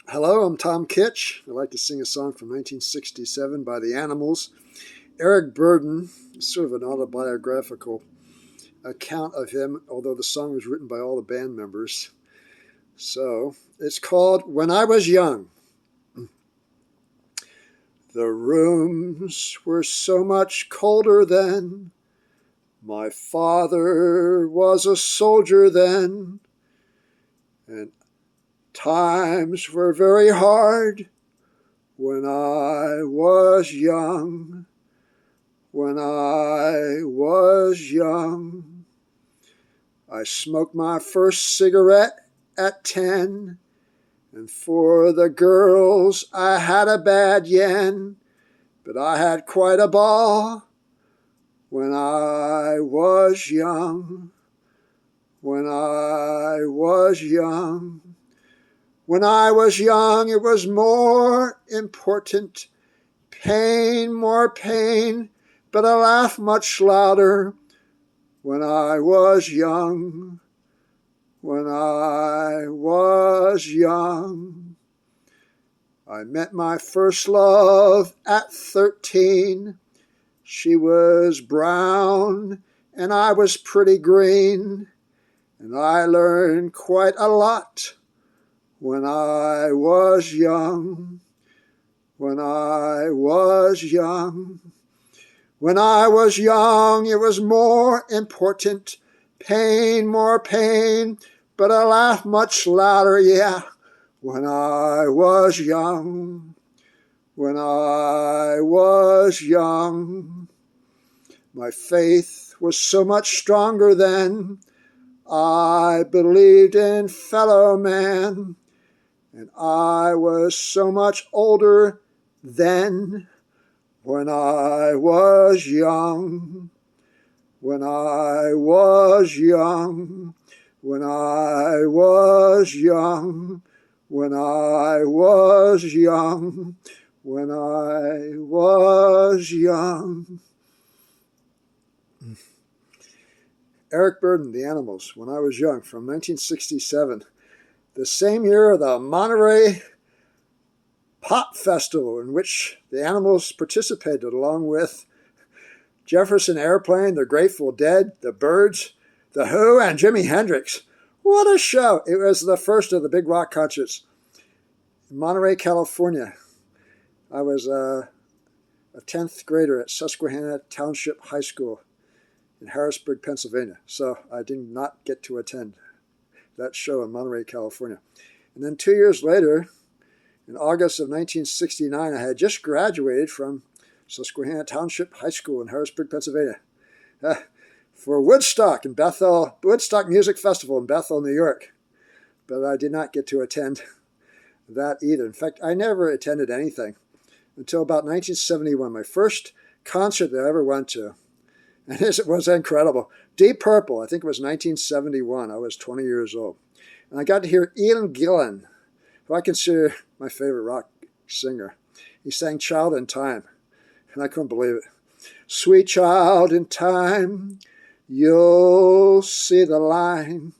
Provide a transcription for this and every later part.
Hello, I'm Tom Kitch. I'd like to sing a song from 1967 by the Animals. Eric Burdon, sort of an autobiographical account of him, although the song was written by all the band members. So it's called When I Was Young. The rooms were so much colder then. My father was a soldier then. And times were very hard when I was young. When I was young, I smoked my first cigarette at 10, and for the girls I had a bad yen, but I had quite a ball when I was young. When I was young. When I was young, it was more important. Pain, more pain, but I laughed much louder. When I was young. When I was young. I met my first love at 13. She was brown and I was pretty green, and I learned quite a lot when I was young. When I was young. When I was young, it was more important. Pain, more pain, but I laughed much louder, yeah. When I was young. When I was young. My faith was so much stronger then. I believed in fellow man. And I was so much older then. When I was young. When I was young. When I was young. When I was young. When I was young. Eric Burdon, The Animals, When I Was Young, from 1967. The same year, the Monterey Pop Festival, in which the Animals participated along with Jefferson Airplane, the Grateful Dead, the Byrds, the Who, and Jimi Hendrix. What a show! It was the first of the big rock concerts in Monterey, California. I was a 10th grader at Susquehanna Township High School in Harrisburg, Pennsylvania, so I did not get to attend that show in Monterey, California. And then 2 years later, in August of 1969, I had just graduated from Susquehanna Township High School in Harrisburg, Pennsylvania, for Woodstock Music Festival in Bethel, New York. But I did not get to attend that either. In fact, I never attended anything until about 1971, my first concert that I ever went to. And it was incredible. Deep Purple, I think it was 1971. I was 20 years old. And I got to hear Ian Gillan, who I consider my favorite rock singer. He sang Child in Time, and I couldn't believe it. Sweet child in time, you'll see the line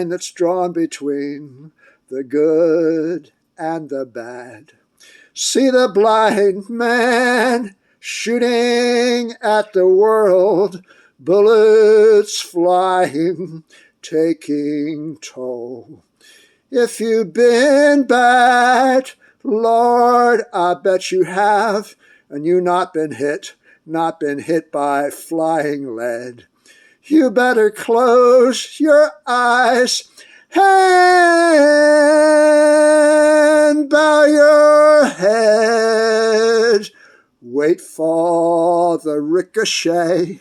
that's drawn between the good and the bad. See the blind man shooting at the world, bullets flying, taking toll. If you've been bad, Lord, I bet you have, and you not been hit by flying lead. You better close your eyes and bow your head. Wait for the ricochet.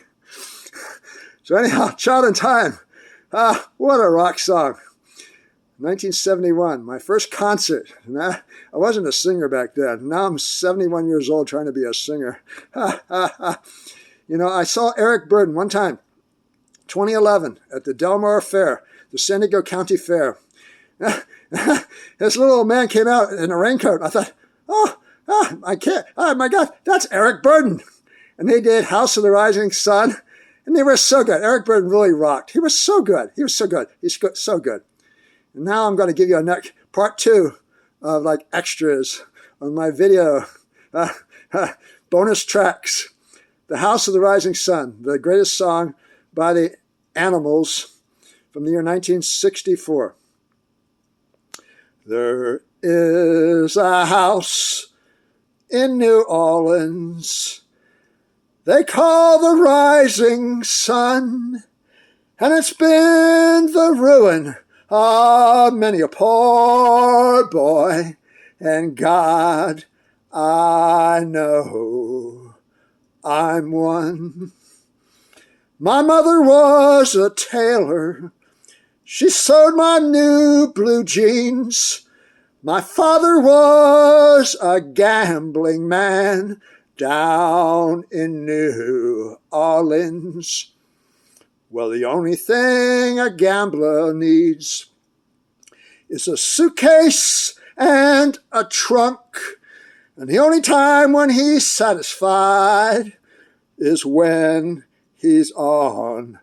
So anyhow, Child in Time. What a rock song. 1971, my first concert. I wasn't a singer back then. Now I'm 71 years old trying to be a singer. I saw Eric Burdon one time, 2011, at the Delmar Fair, the San Diego County Fair. This little old man came out in a raincoat. I thought, I can't. Oh, my God, that's Eric Burdon. And they did House of the Rising Sun, and they were so good. Eric Burdon really rocked. He was so good. He's so good. And now I'm going to give you a part 2 of like extras on my video. Bonus tracks. The House of the Rising Sun, the greatest song by the Animals from the year 1964. There is a house in New Orleans they call the Rising Sun, and it's been the ruin of many a poor boy, and God, I know I'm one. My mother was a tailor. She sewed my new blue jeans. My father was a gambling man down in New Orleans. Well, the only thing a gambler needs is a suitcase and a trunk. And the only time when he's satisfied is when he's on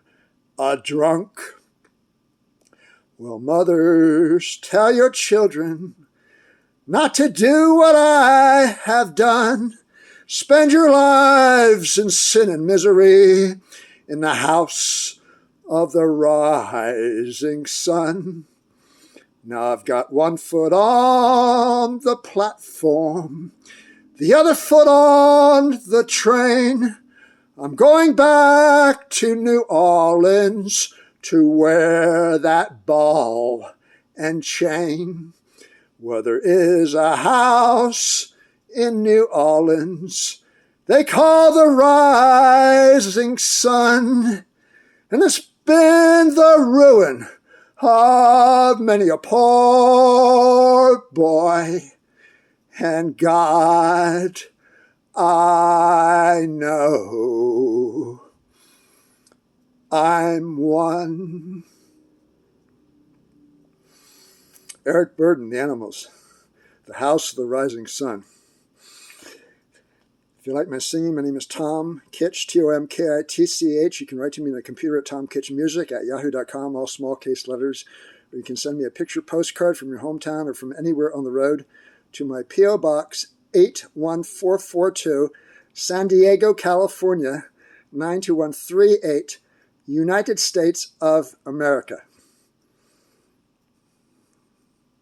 a drunk. Well, mothers, tell your children not to do what I have done. Spend your lives in sin and misery in the house of the rising sun. Now I've got one foot on the platform, the other foot on the train. I'm going back to New Orleans to wear that ball and chain. Well, there is a house in New Orleans they call the Rising Sun, and it's been the ruin of many a poor boy, and God, I know I'm one. Eric Burdon, The Animals, The House of the Rising Sun. If you like my singing, my name is Tom Kitch, Tomkitch. You can write to me on the computer at tomkitchmusic@yahoo.com, all small case letters. Or you can send me a picture postcard from your hometown or from anywhere on the road to my P.O. Box 81442, San Diego, California, 92138, United States of America.